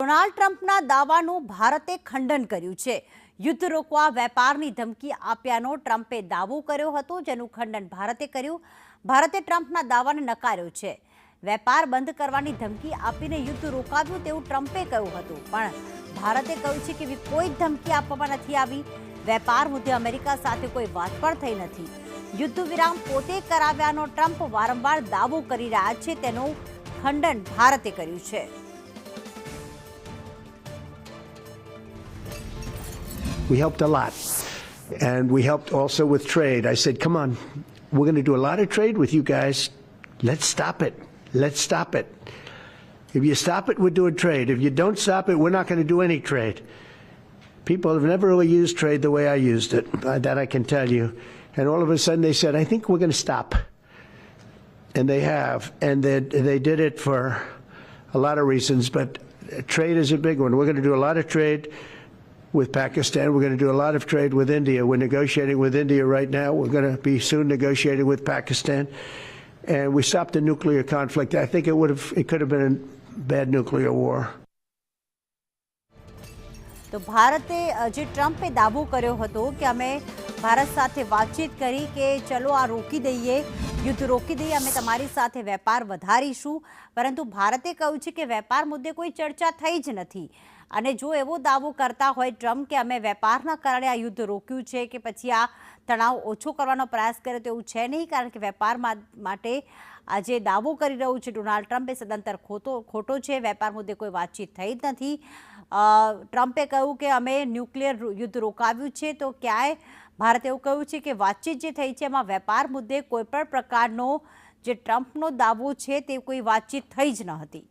Donald ટ્રમ્પના દાવાનું ભારતે ખંડન કર્યું છે। યુદ્ધ રોકવા વેપારની ધમકી આપ્યાનો ટ્રમ્પે દાવો કર્યો હતો, જેનું ખંડન ભારતે કર્યું। ભારતે ટ્રમ્પના દાવાને નકાર્યો છે। વેપાર બંધ કરવાની ધમકી આપીને યુદ્ધ રોકાવ્યું તેવું ટ્રમ્પે કહ્યું હતું, પણ ભારતે કહ્યું છે કે કોઈ ધમકી આપવામાં નથી આવી। વેપાર મુદ્દે અમેરિકા સાથે કોઈ વાત પણ થઈ નથી। યુદ્ધ વિરામ પોતે કરાવ્યાનો ટ્રમ્પ વારંવાર દાવો કરી રહ્યા છે, તેનું ખંડન ભારતે કર્યું છે। We helped a lot, and we helped also with trade. I said, come on, we're going to do a lot of trade with you guys. Let's stop it. Let's stop it. If you stop it, we're doing trade. If you don't stop it, we're not going to do any trade. People have never really used trade the way I used it, that I can tell you. And all of a sudden they said, I think we're going to stop. And they have, and they did it for a lot of reasons, but trade is a big one. We're going to do a lot of trade with Pakistan. We're going to do a lot of trade with India. We're negotiating with India right now. We're going to be soon negotiating with Pakistan. And we stopped the nuclear conflict. I think it could have been a bad nuclear war. તો ભારતે જે ટ્રમ્પે દાવો કર્યો હતો કે અમે ભારત સાથે વાતચીત કરી કે ચલો આ રોકી દઈએ, યુદ્ધ રોકી દઈએ, અમે તમારી સાથે વેપાર વધારીશું, પરંતુ ભારતે કહ્યું છે કે વેપાર મુદ્દે કોઈ ચર્ચા થઈ જ નથી। અને જો એવો દાવો કરતા હોય ટ્રમ્પ કે અમે વેપારના કારણે આ યુદ્ધ રોક્યું છે કે પછી આ તણાવ ઓછો કરવાનો પ્રયાસ કર્યો, તો એવું છે નહીં, કારણ કે વેપાર માટે આ જે દાવો કરી રહ્યું છે ડોનાલ્ડ ટ્રમ્પ એ સદંતર ખોટો છે। વેપાર મુદ્દે કોઈ વાતચીત થઈ જ નથી। ટ્રમ્પે કહ્યું કે અમે ન્યુક્લિયર યુદ્ધ રોકાવ્યું છે, તો ક્યાંય ભારતે એવું કહ્યું છે કે વાતચીત જે થઈ છે એમાં વેપાર મુદ્દે કોઈ પણ પ્રકારનો જે ટ્રમ્પનો દાવો છે તે કોઈ વાતચીત થઈ જ ન હતી।